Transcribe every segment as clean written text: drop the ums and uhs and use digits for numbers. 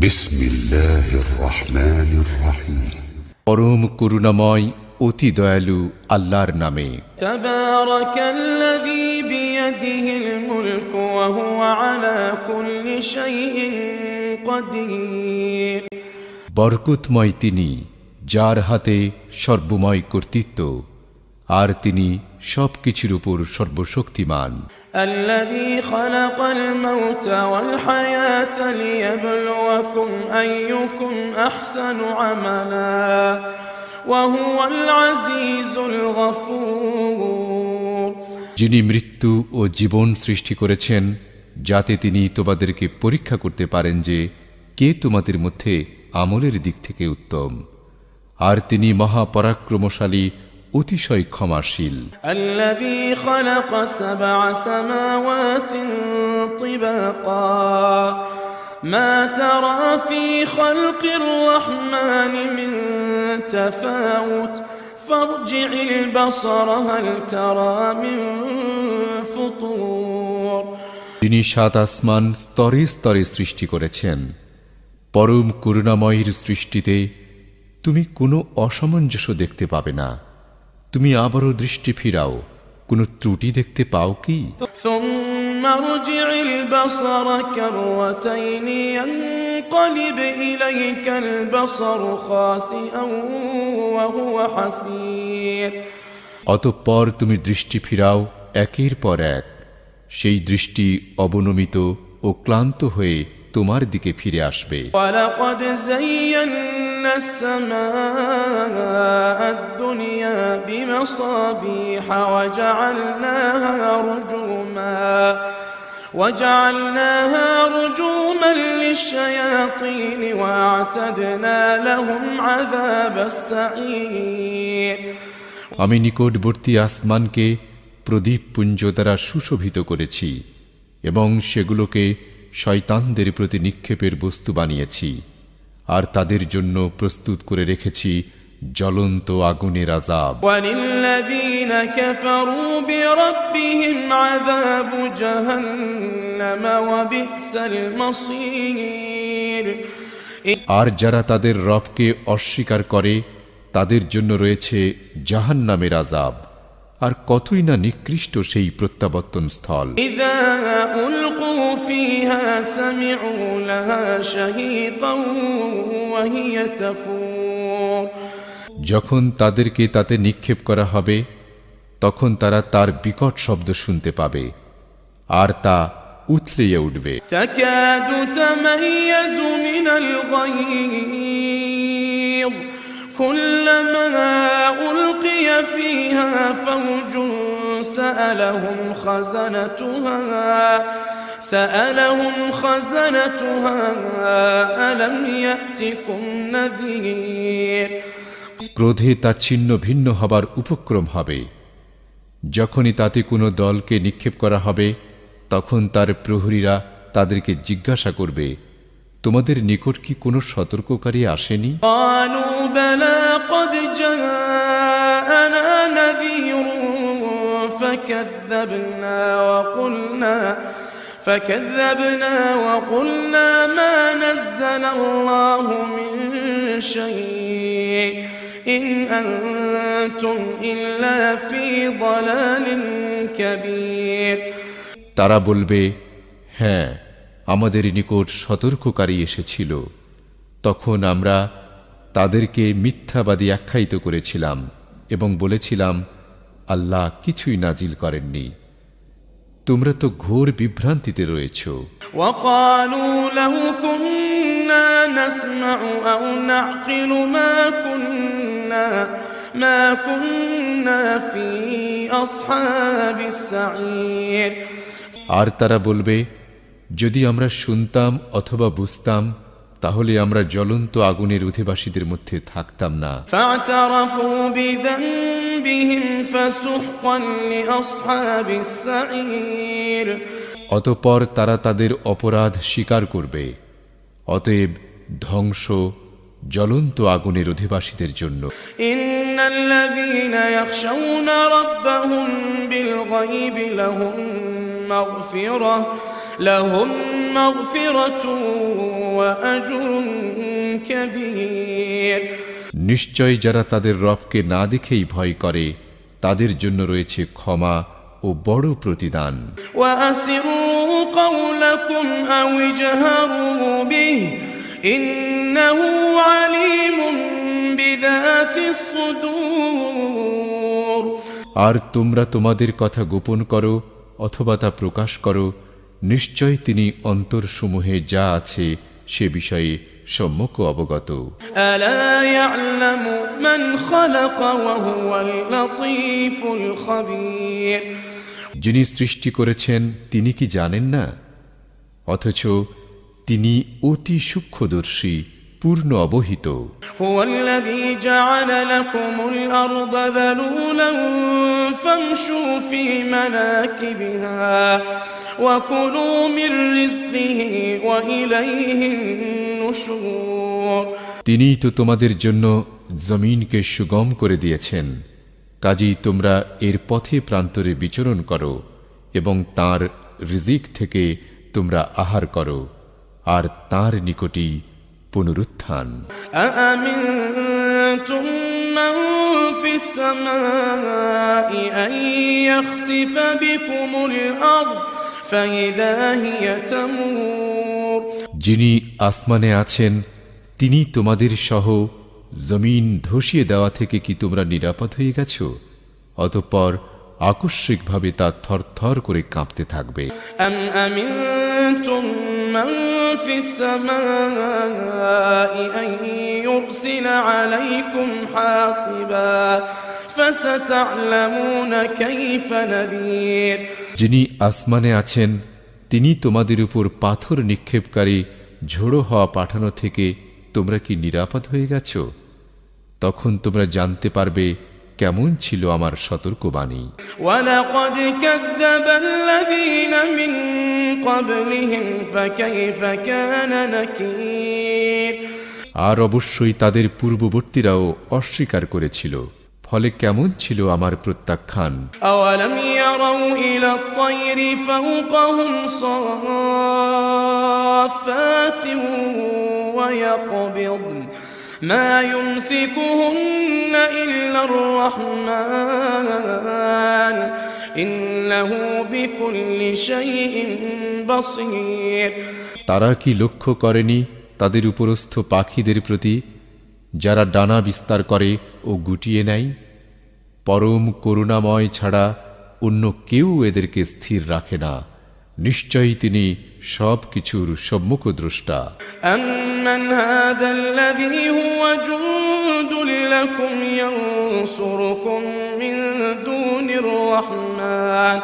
বিসমিল্লাহির রহমানির রহিম। পরম করুণাময় অতি দয়ালু আল্লাহর নামে। তাবারাকাল্লাযী বিয়াদিহিল মুলকু ওয়া হুয়া আলা কুল্লি শাইইন কাদির। বরকতময় তিনি, যার হাতে সর্বময় কর্তৃত্ব, আর তিনি সবকিছুর উপর সর্বশক্তিমান। الذي خلق الموت والحياة ليبلوكم أيكم أحسن عملا وهو العزيز الغفور। যিনি মৃত্যু ও জীবন সৃষ্টি করেছেন যাতে তিনি তোমাদেরকে পরীক্ষা করতে পারেন যে কে তোমাদের মধ্যে আমলের দিক থেকে উত্তম, আর তিনি মহাপরাক্রমশালী অতিশয় ক্ষমাশীল। الذي خلق سبع سماوات طباقا ما ترى في خلق الرحمن من تفاوت فارجع البصر هل ترى من فطور। তিনি সাত আসমান স্তরে স্তরে সৃষ্টি করেছেন। পরম করুণাময়ের সৃষ্টিতে তুমি কোনো অসামঞ্জস্য দেখতে পাবে না। তুমি আবারও দৃষ্টি ফিরাও, কোনো ত্রুটি দেখতে পাও কি? ثم ارجع البصر كرتين ينقلب إليك البصر خاسئا وهو حسير। অতঃপর তুমি দৃষ্টি ফিরাও একের পর এক, সেই দৃষ্টি অবনমিত ও ক্লান্ত হয়ে তোমার দিকে ফিরে আসবে। ولقد زينا السماء الدنيا بمصابيح وجعلناها رجوما للشياطين وأعتدنا لهم عذاب السعير। আমি নিকটবর্তী আসমানকে প্রদীপপুঞ্জ দ্বারা সুশোভিত করেছি এবং সেগুলোকে শয়তানদের প্রতি নিক্ষেপের বস্তু বানিয়েছি, আর তাদের জন্য প্রস্তুত করে রেখেছি জ্বলন্ত আগুনের আযাব। وَلِلَّذِينَ كَفَرُوا بِرَبِّهِمْ عَذَابُ جَهَنَّمَ وَبِئْسَ الْمَصِيرُ। আর যারা তাদের রবকে অস্বীকার করে তাদের জন্য রয়েছে জাহান্নামের আযাব, আর কতই না নিকৃষ্ট সেই প্রত্যাবর্তন স্থল। إِذَا أُلْقُوا فِيهَا سَمِعُوا لَهَا شَهِيقًا وَهِيَ تَفُورُ। যখন তাদেরকে তাতে নিক্ষেপ করা হবে তখন তারা তার বিকট শব্দ শুনতে পাবে, আর তা উথলিয়ে উঠবে। تكاد تميز من الغيظ كلما ألقي فيها فوج سألهم خزنتها ألم يأتكم نذير। ক্রোধে তা ছিন্ন ভিন্ন হবার উপক্রম হবে। যখনই তাতে কোনো দলকে নিক্ষেপ করা হবে তখন তার প্রহরীরা তাদেরকে জিজ্ঞাসা করবে, তোমাদের নিকট কি কোনো সতর্ককারী আসেনি? قالوا بلى قد جاءنا نذير فكذبنا وقلنا ما نزل الله من شيء إن أنتم إلا في ضلال كبير। তারা বলবে, হ্যাঁ, আমাদের নিকট সতর্ককারী এসেছিল। তখন আমরা তাদেরকে মিথ্যাবাদী আখ্যায়িত করেছিলাম এবং বলেছিলাম, আল্লাহ কিছুই নাজিল করেননি, তোমরা তো ঘোর বিভ্রান্তিতে রয়েছ। وقالوا لو كنا نسمع أو نعقل ما كنا في أصحاب السعير। আর তারা বলবে, যদি আমরা শুনতাম অথবা বুঝতাম তাহলে আমরা জ্বলন্ত আগুনের অধিবাসীদের মধ্যে থাকতাম না। فاعترفوا بذنبهم فسحقا لأصحاب السعير। অতঃপর তারা তাদের অপরাধ স্বীকার করবে, অতএব ধ্বংস জ্বলন্ত আগুনের অধিবাসীদের জন্য। إن الذين يخشون ربهم بالغيب لهم مغفرة وأجر كبير নিশ্চয় যারা তাদের রবকে না দেখেই ভয় করে তাদের জন্য রয়েছে ক্ষমা ও বড় প্রতিদান। وأسروا قولكم أو اجهروا به إنه عليم بذات الصدور আর তোমরা তোমাদের কথা গোপন করো অথবা তা প্রকাশ করো, নিশ্চয় তিনি অন্তরসমূহে যা আছে সে বিষয়ে সম্যক অবগত। ألا يعلم من خلق وهو اللطيف الخبير যিনি সৃষ্টি করেছেন তিনি কি জানেন না? অথচ তিনি অতি সূক্ষ্মদর্শী, পূর্ণ অবহিত। هو الذي جعل لكم الأرض ذلولا فامشوا في مناكبها وكلوا من رزقه وإليه النشور তিনিই তো তোমাদের জন্য জমিনকে সুগম করে দিয়েছেন, কাজেই তোমরা এর পথে প্রান্তরে বিচরণ করো এবং তার রিজিক থেকে তোমরা আহার করো, আর তার নিকটই পুনরুত্থান। أأمنتم من في السماء أن يخسف بكم الأرض فإذا هي تمور যিনি আসমানে আছেন তিনি তোমাদের সহ জমিন ধসিয়ে দেওয়া থেকে কি তোমরা নিরাপদ হয়ে গেছ? অতঃপর আকস্মিকভাবে তা থরথর করে কাঁপতে থাকবে। أم أمنتم من في السماء أن يرسل عليكم حاصبا فستعلمون كيف نذير যিনি আসমানে আছেন তিনি তোমাদের উপর পাথর নিক্ষেপকারী ঝোড়ো হওয়া পাঠানো থেকে তোমরা কি নিরাপদ হয়ে গেছ? তখন তোমরা জানতে পারবে কেমন ছিল আমার সতর্কবাণী। ولقد كذب الذين من قبلهم فكيف كان نكير আর অবশ্যই তাদের পূর্ববর্তীরাও অস্বীকার করেছিল, ফলে কেমন ছিল আমার প্রত্যাখ্যান। أولم يروا إلى الطير فوقهم صافات ويقبضن ما يمسكهن إلا الرحمن إنه بكل شيء بصير তারা কি লক্ষ্য করেনি তাদের উপরস্থ পাখিদের প্রতি, যারা ডানা বিস্তার করে ও গুটিয়ে নেয়? পরম করুণাময় ছাড়া অন্য কেউ এদেরকে স্থির রাখে না, নিশ্চয়ই তিনি সব কিছুর সম্মুখদ্রষ্টা। أمن هذا الذي هو جند لكم ينصركم من دون الرحمن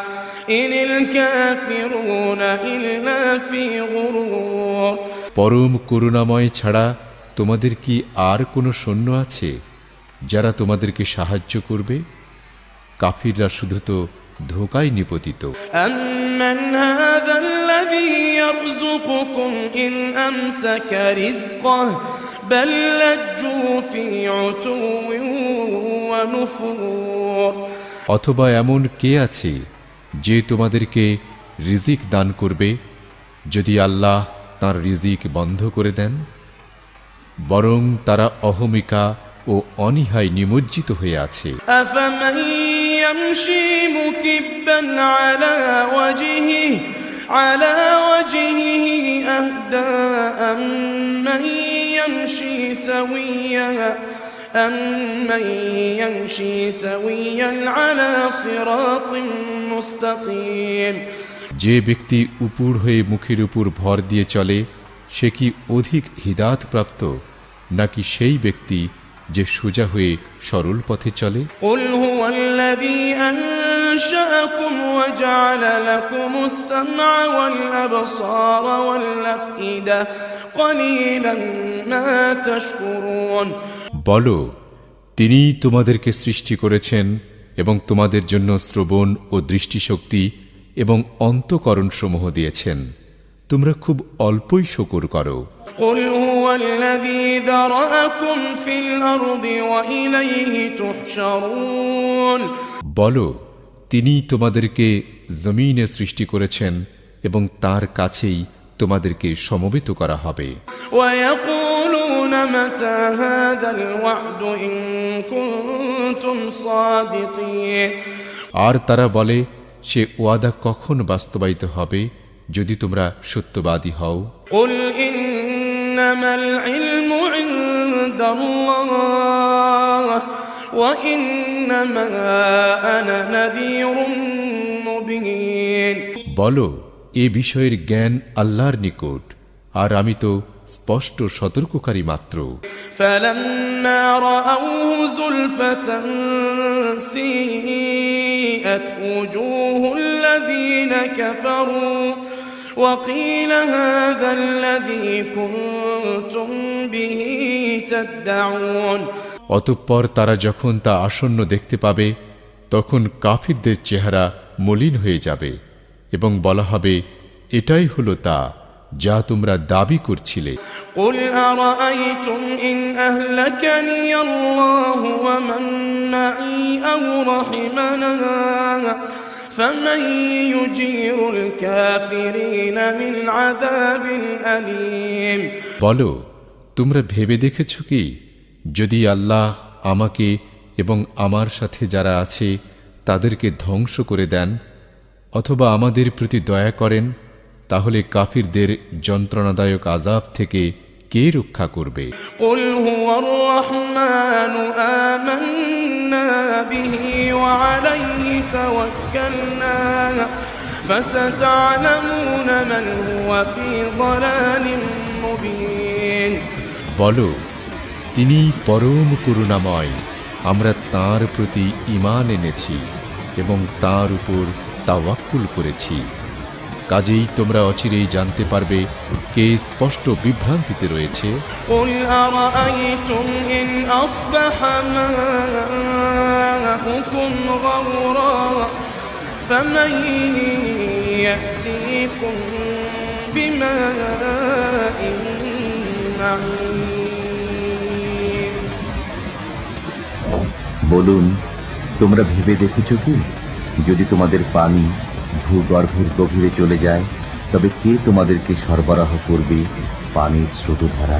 إن الكافرون إلا في غرور পরম করুণাময় ছাড়া তোমাদের কি আর কোনো সৈন্য আছে যারা তোমাদেরকে সাহায্য করবে? কাফিররা শুধু তো ধোঁকায় নিপতিত। أمن هذا الذي يرزقكم إن أمسك رزقه بل لجوا في عتو ونفور অথবা এমন কে আছে যে তোমাদেরকে রিজিক দান করবে যদি আল্লাহ তাঁর রিজিক বন্ধ করে দেন? বরং তারা অহমিকা ও অনীহায় নিমজ্জিত হয়ে আছে। أفمن يمشي مكبا على وجهه أهدى أمن يمشي سويا على صراط مستقيم যে ব্যক্তি উপুড় হয়ে মুখের উপর ভর দিয়ে চলে সে কি অধিক হিদায়াত প্রাপ্ত, নাকি সেই ব্যক্তি যে সোজা হয়ে সরল পথে চলে? قل هو الذي أنشأكم وجعل لكم السمع والأبصار والأفئدة قليلا ما تشكرون বলো, তিনিই তোমাদেরকে সৃষ্টি করেছেন এবং তোমাদের জন্য শ্রবণ ও দৃষ্টিশক্তি এবং অন্তঃকরণ সমূহ দিয়েছেন, তোমরা খুব অল্পই শুকর করো। قل هو الذي ذرأكم في الأرض وإليه تحشرون বলো, তিনিই তোমাদেরকে জমিনে সৃষ্টি করেছেন এবং তার কাছেই তোমাদেরকে সমবেত করা হবে। ويقولون متى هذا الوعد إن كنتم صادقين আর তারা বলে, সে ওয়াদা কখন বাস্তবায়িত হবে যদি তোমরা সত্যবাদী হও। قل إنما العلم عند الله وإنما أنا نذير مبين বলো, এ বিষয়ের জ্ঞান আল্লাহর নিকট, আর আমি তো স্পষ্ট সতর্ককারী মাত্র। فلما رأوه زلفة سيئت وجوه الذين كفروا وقيل هذا الذي كنتم به تدعون অতঃপর তারা যখন তা আসন্ন দেখতে পাবে, তখন কাফিরদের চেহারা মলিন হয়ে যাবে এবং বলা হবে, এটাই হলো তা যা তোমরা দাবি করছিলে। قل أرأيتم إن أهلكني الله ومن معي أو رحمنا فمن يجير الكافرين من عذاب أليم বলো, তোমরা ভেবে দেখেছ কি, যদি আল্লাহ আমাকে এবং আমার সাথে যারা আছে তাদেরকে ধ্বংস করে দেন অথবা আমাদের প্রতি দয়া করেন, তাহলে কাফিরদের যন্ত্রণাদায়ক আযাব থেকে কে রক্ষা করবে? قل هو الرحمن آمنا به وعليه توكلنا فستعلمون من هو في ضلال مبين বলো, তিনি পরম করুণাময়, আমরা তাঁর প্রতি ঈমান এনেছি এবং তাঁর উপর তাওয়াক্কুল করেছি। কাজেই তোমরা অচিরেই জানতে পারবে কে স্পষ্ট বিভ্রান্তিতে রয়েছে। قل أرأيتم إن أصبح ماؤكم غورا فمن يأتيكم بماء معين বলুন, তোমরা ভেবে দেখেছো কি, যদি তোমাদের পানি ভূগর্ভের গভীরে চলে যায়, তবে কে তোমাদেরকে সরবরাহ করবে পানির স্রোতধারা?